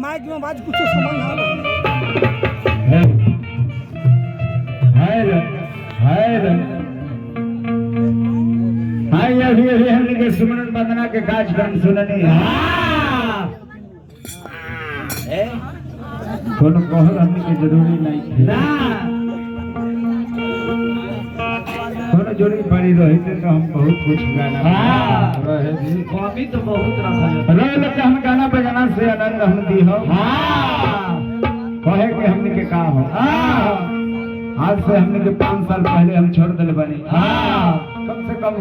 Mic में बात कुछ समझ ना अभी हमने के सुमन बंदना के कार्यक्रम सुननी कोनो कहल हमने के जरूरी नहीं ना कोनो जरूरी पड़ी रही तो हम बहुत कुछ गाना रहे कमी तो बहुत रहे हम गाना बजाना से आनंद हम दी हो कहे के हमने के का हो आज से हमने के 5 साल पहले हम छोड़ दिल बनी कम से कम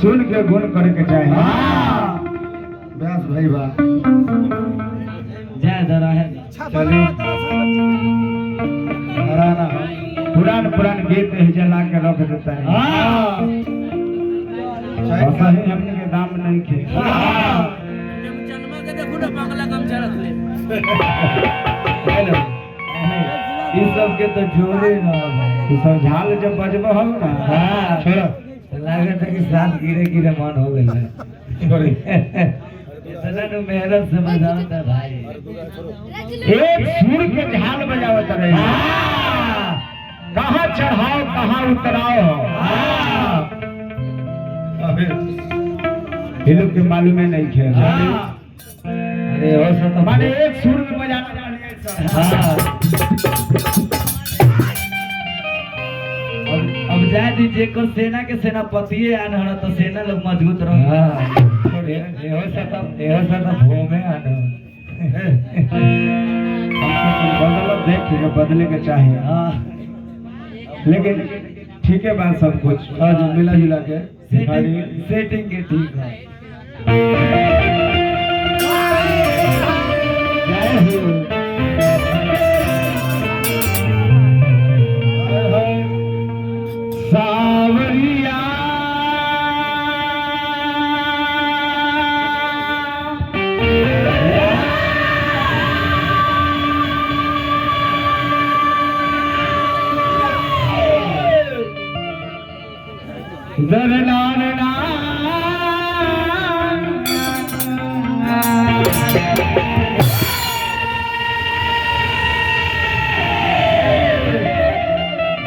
सुन के गुण करे के चाहिए व्यास भाई बा जय दरा है चले हराना पुरान गीत है जला के रख देता है ऐसा ही हमने के दाम नहीं खे जन्म के देखो ना बांग्ला गमछा रख ले हेलो इस सब के तो जोरे ना तू सब झाल जब बजबो हो ना छोड़ो लागत है कि साथ गिरे गिरे मन हो गई है छोड़ी इतना नु मेहनत से बजाता भाई एक सुर के झाल बजावत रहे कहाँ चढ़ाओ कहाँ उतराओ ये लोग के मालूम है नहीं खेल अरे हो सकता माने एक सुर में बजाना अब जाए दीजिए को सेना के सेनापति आन हना तो सेना लोग मजबूत रहो हो सकता भूमे आना बदलो देखिए बदले के चाहिए लेकिन ठीक है बात सब कुछ आज मिला जुला के सेटिंग के ठीक है सावरिया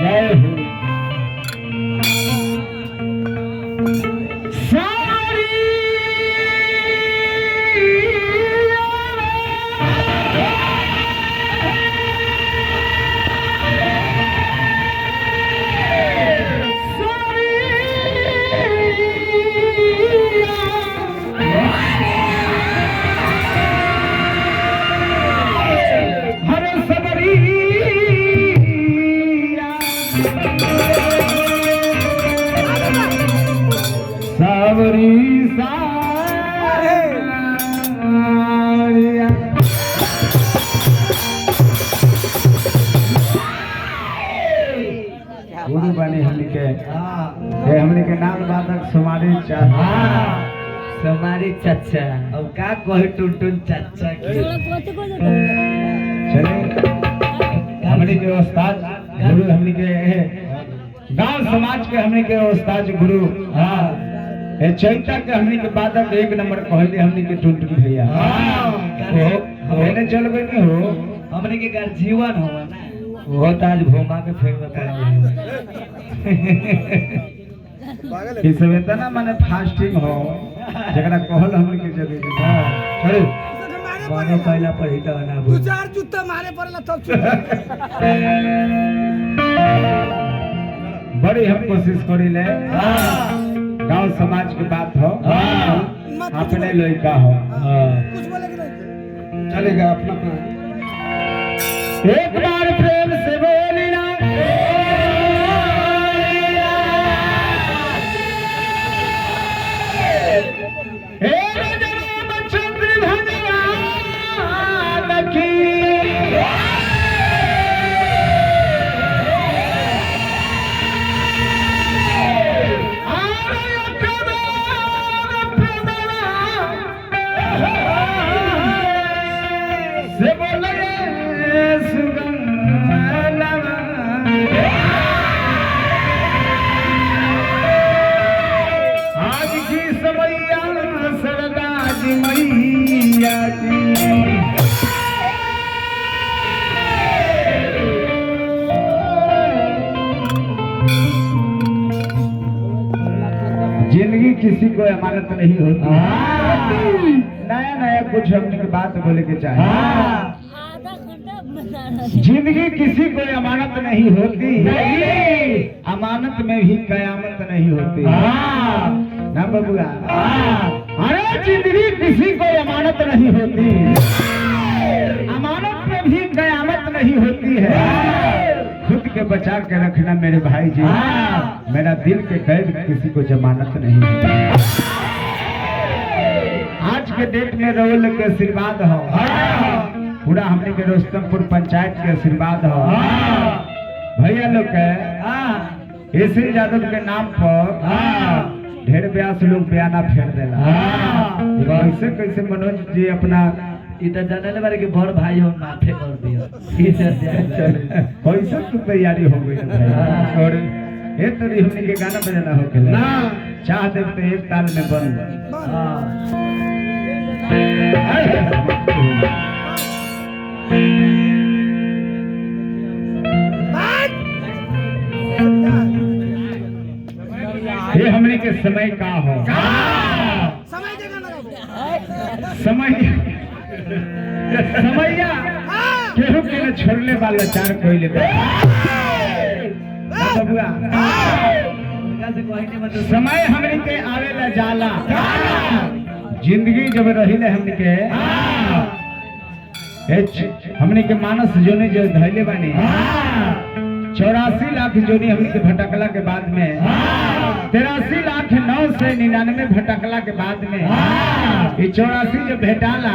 जय हो गुरु बने हमने के हाँ ये हमने के नाल बादक सुमारी चाचा हमारी चाचा अब का कोई टुन चाचा की चले हमने के उस्ताद गुरु हमने के गांव समाज के हमने के उस्ताद गुरु हाँ ए चैता के हमने के बादक एक नंबर कहले हमने के टुन भैया हाँ मैंने चल गई नहीं हो हमने के घर जीवन हो ना वो ताज भूमा के फेंक में पड़ा है इस समय ना माने फास्टिंग हो जगरा कहल हमने के जगह चलो कोनो पहला पहिला ना दू बोल चार जूता मारे पड़ला तब छूट बड़ी हम कोशिश करी ले गांव समाज की बात हो अपने लड़का हो कुछ बोले कि नहीं चलेगा अपना एक बार प्रेम से बोलिना चंद्र भनिया लखी से बोले आज की समैया सरदाज मैया की जिंदगी किसी को अमानत नहीं होती नया नया कुछ हमने की बात बोले के चाहे जिंदगी किसी को अमानत नहीं होती अमानत में भी कयामत नहीं होती ना बबुआ अरे जिंदगी किसी को अमानत नहीं होती अमानत में भी कयामत नहीं होती है खुद के बचा के रखना मेरे भाई जी मेरा दिल के कैद किसी को जमानत नहीं है आज के डेट में रोल के आशीर्वाद हो पूरा हमने के रोस्तमपुर पंचायत के आशीर्वाद हो भैया लोग के ऐसे यादव के नाम पर ढेर ब्यास लोग बयाना फेर देला कैसे कैसे मनोज जी अपना इधर जाने वाले के बड़ भाई हो माथे कर दिया कैसे तो तैयारी हो गई भाई और ये तो हमने के गाना बजाना हो के ना चाह दे तो एक ताल में बन ये हमने के समय का हो समय जगह लगा समय समैया केहू के न छोड़ले वाला चार कोई ले बबुआ समय हमने के आवेला जाला जिंदगी जब रहिले हमने के हमने के मानस जोने जो धैले बानी 84 लाख जोनी हमने के भटकला के बाद में 83 लाख 9 से 99 भटकला के बाद में ये 84 जब भेटाला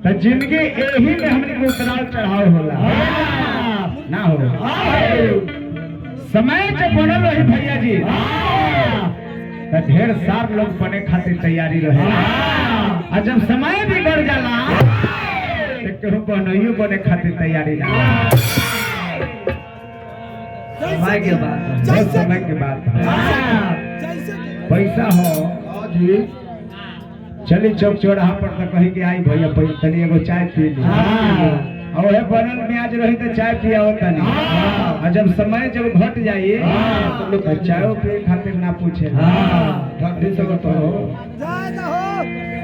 तो जिंदगी यही में हमने को उतराव चढ़ाव होला ना हो समय जब बनल रही भैया जी तो ढेर सार लोग बने खातिर तैयारी रहे और जब समय भी बढ़ जाला तो केहू बनइयो बने खातिर तैयारी ना समय के बाद बहुत समय के बाद जैसे पैसा हो जी चली चौक चौराहा पर तो कहीं के आई भैया तनी एगो चाय पी ली और बनल में आज रही तो चाय पिया होता नहीं और जब समय जब घट जाइए तो लोग चाय पिए खातिर ना पूछे ठंडी से तो हो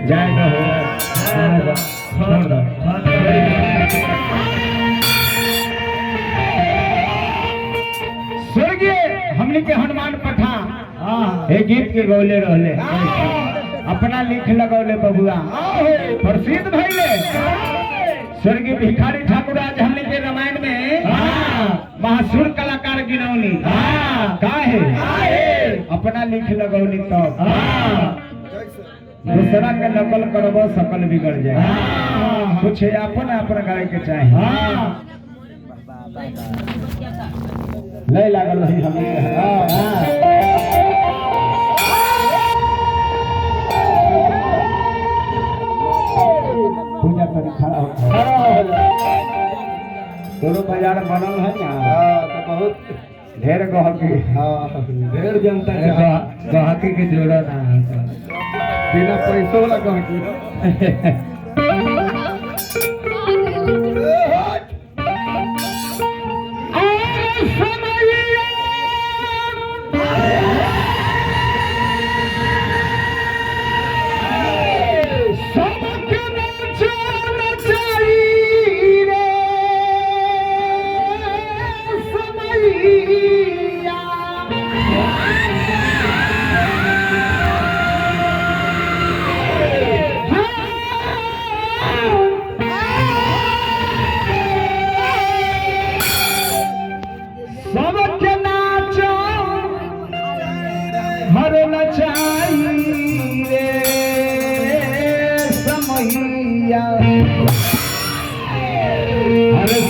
जाएगा हो जाएगा स्वर्गीय हमने के हनुमान पठा एक गीत के गौले रहले अपना लिख लगौले बबुआ प्रसिद्ध भइले स्वर्गीय भिखारी ठाकुर आज हमने के रामायण में महासुर कलाकार गिनौनी काहे अपना लिख लगौनी तो दूसरा के नकल करबो सकल बिगड़ जाए कुछ अपन अपन गाय के चाहे ले लागल रही हमने पूजा करे खड़ा हो दोनों बाजार बनल है ना तो बहुत ढेर गहकी ढेर जनता गहकी के जोड़ा ना बिना पैसों वाला गहकी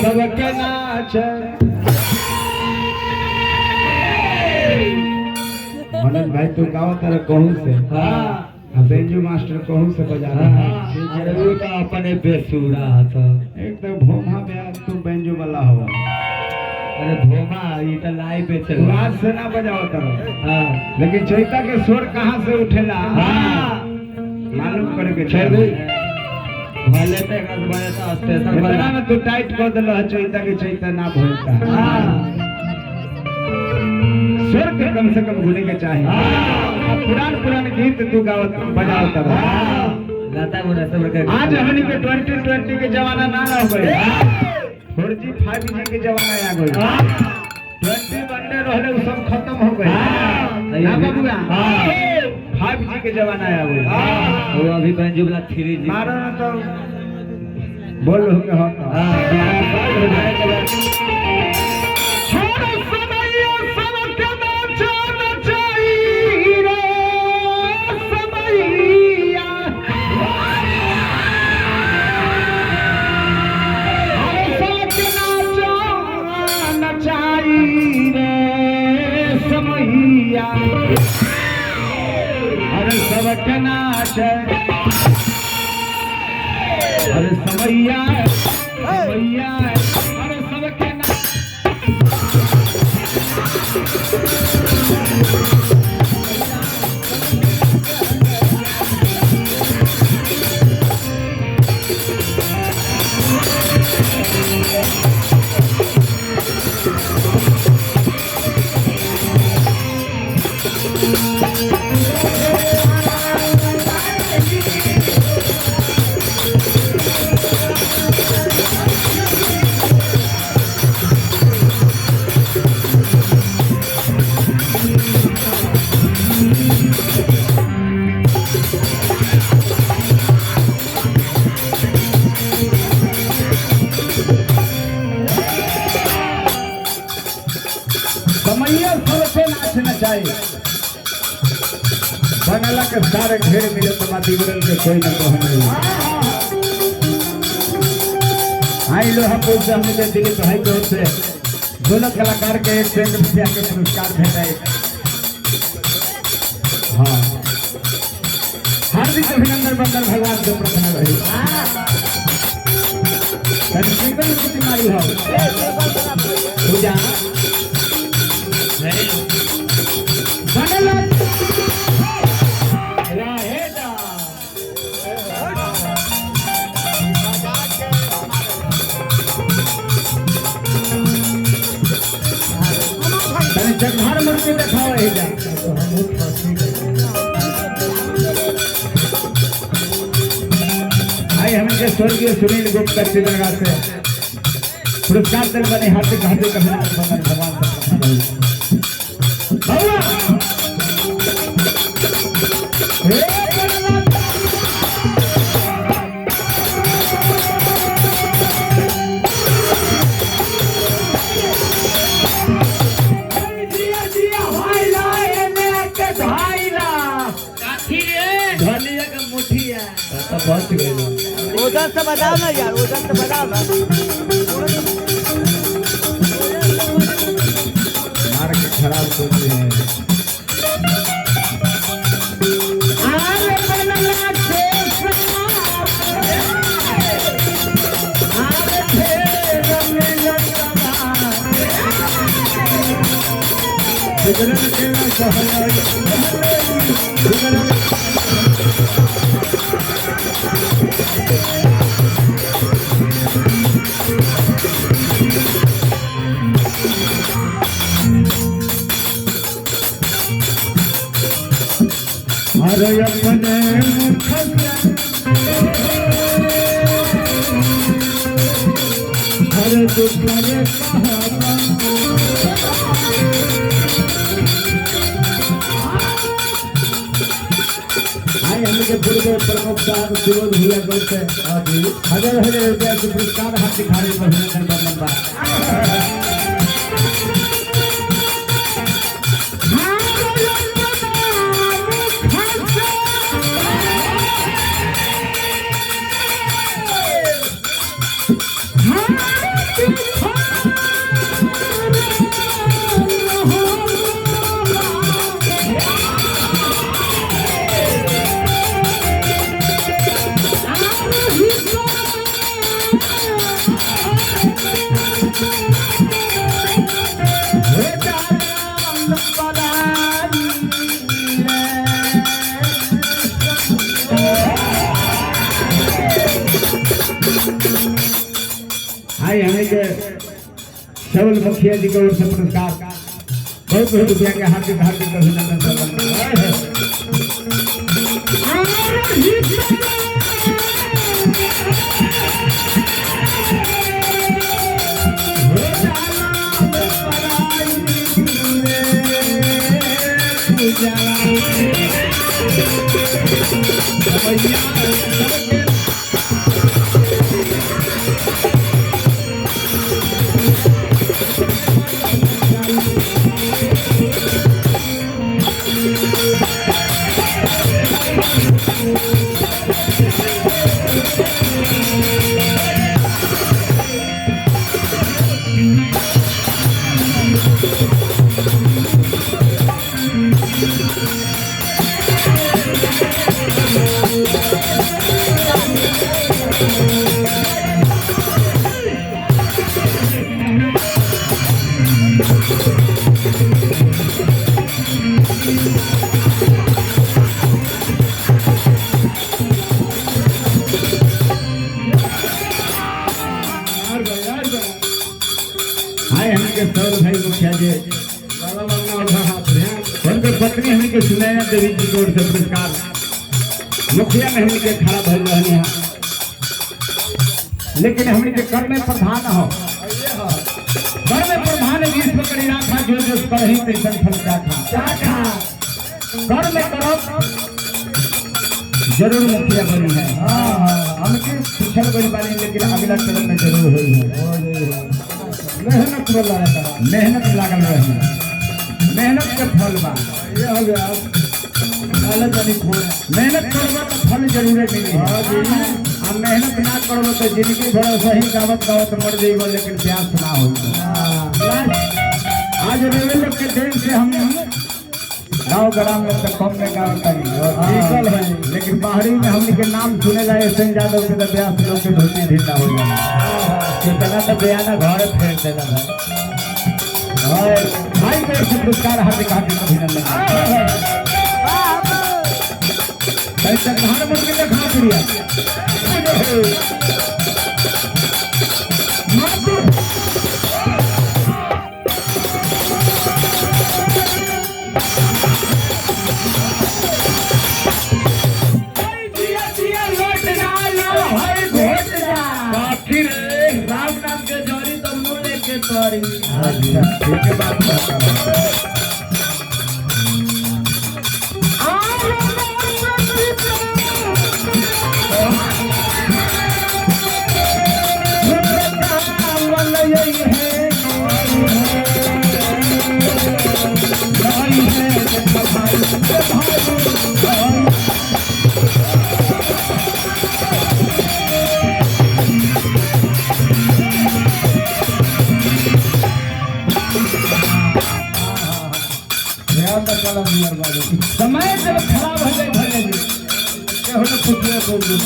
सबके नाच मनोज भाई तू गाँव तरह कहूँ से बेंजू मास्टर कहूँ से बजा रहा का अपने बेसुरा था एक तो भोमा पे तू बेंजू वाला हो अरे भोमा ये तो लाई पे चल रात से ना बजाओ करो लेकिन चैता के स्वर कहाँ से उठेला मालूम करे के छोड़ दे भले पे का बड़े तो स्टेशन पर इतना में तू टाइट कर देलो चैता के चैता ना भोलता स्वर के कम से कम भूले के चाहिए पुरान गीत तू गावत बजाओ करो लता मुना सब के आज हमनी के 2020 के जमाना ना हो गए 4G 5G के जमाना आ गए 20 बनने रहले उ सब खत्म हो गए ना बाबूआ 5G के जमाना आ गए वो अभी बेंजू वाला 3G मारो ना तो बोल हो के हम अरे सबके नाच अरे समैया समैया अरे सबके नाच समैया सबसे नाचना चाहिए बनला के सारे ढेर मिले तो माती गुरल के कोई ना कहो नहीं आई लो हम बोल से हमने दिलीप भाई को से दोनों कलाकार के एक सेंट रुपया के पुरस्कार भेटाए हाँ हार्दिक अभिनंदन बंदन भगवान से प्रार्थना रही तनिक मारी हो पूजा बनला जगहर मूर्ति दिखाओ जा आई हमके स्वर्गीय सुनील गुप्त चित्रगा से पुरस्कार दल बने हार्दिक हार्दिक अभिनंदन भगवान उधर से बताओ ना यार उधर से बताओ ना खराब कर दिए हैं। अरे अपने हर दुख के पूर्व प्रमुख साहब विरोध हुआ बोलते हजार हजार रुपया के पुरस्कार हाथ दिखा रहे अभिनंदन लंबा आई हमें के सबल मुखिया जी को से पुरस्कार बहुत बहुत रुपया के हार्दिक हार्दिक अभिनंदन भाई मुखिया जी उनके पत्नी हमें के सुनैना देवी जी को से पुरस्कार मुखिया में हमें के खड़ा भर रहनी है लेकिन हमें के कर में प्रधान हो कर में प्रधान विश्व करी राखा जो जो कर ही तैसन फल का कर में करो जरूर मुखिया बनी है हमके पिछड़ बनी पानी लेकिन अगला चरण में जरूर हुई है मेहनत लागल रही मेहनत के फल बा ये हो गया मेहनत करबो तो फल जरूर मिली आ मेहनत ना करबो तो जिंदगी भर सही गावत गावत मर जाइबो लेकिन प्यास ना होई आज रेवे लोग के देन से हम गाँव ग्राम में तो कम में गाँव करी है लेकिन बाहरी में हमने के नाम सुने जाए सिंह यादव के तो ब्यास लोग के धोती ढीला हो जाए कितना तो बयाना घर फेर देना और भाई मेरे से पुरस्कार हार्दिक हार्दिक अभिनंदन प्रधानमंत्री ने खा दिया राम नाम के जोड़ी तो मुँह के तोरी अच्छा ठीक है बात ध्यान तो चला यार बाबू समय जब खराब हो जाए भले जी के हो तो खुशियां बोल दो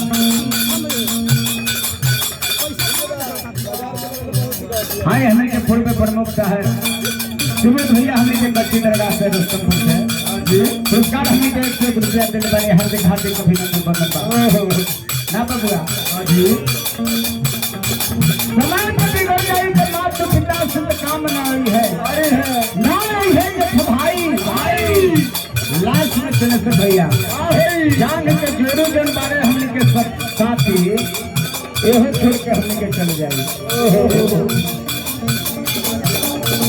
हां हमें के फूल में प्रमुख है सुमित भैया हमें के बच्ची दरगाह से रुस्तमपुर से जी पुरस्कार हमें के 1 रुपया देने वाले हार्दिक हार्दिक अभिनंदन करता ना बबुआ जी समय पति हो जाए तो मां तो पिता से काम ना आई है अरे है ना आई है ये भाई भाई लाश में चले से भैया जान के जोड़ो जन बारे हमने के सब साथी एहो छोड़ के हमने के चले जाए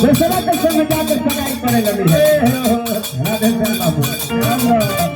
दूसरा के संग जाकर सगाई करे लगी है राधे श्याम बाबू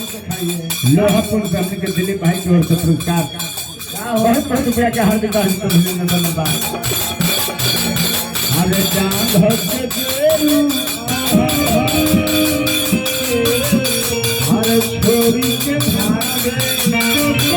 लोहापुर हमने के दिलीप भाई की ओर से पुरस्कार बहुत बहुत रुपया के हार्दिक अभिनंदन बा अरे चांद अरे छोरी के भागे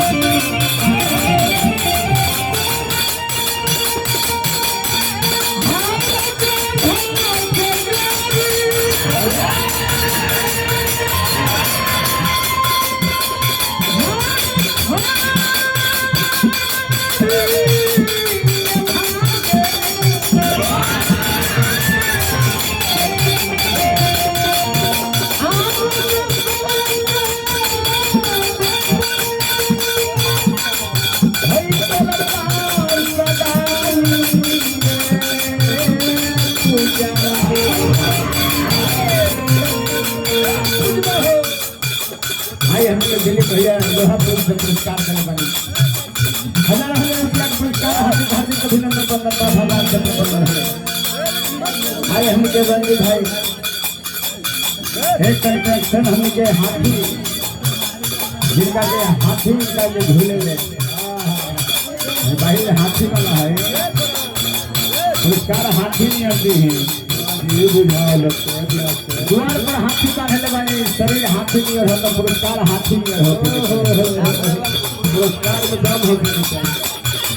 भाई हमने दिलीप भैया लोहापुर से पुरस्कार करने वाली हजार हजार रुपया पुरस्कार हार्दिक हार्दिक अभिनंदन करता भगवान चंद्रशेखर भाई हमके रंजीत भाई एक कंट्रैक्शन हमके हाथी जिनका के हाथी का जो झूले में भाई हाथी वाला है पुरस्कार हाथी नहीं आती है ये बुझाओ लगता है द्वार पर हाथी का रहने वाले शरीर हाथी नहीं होता पुरस्कार हाथी नहीं होते पुरस्कार में दम होती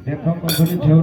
देखो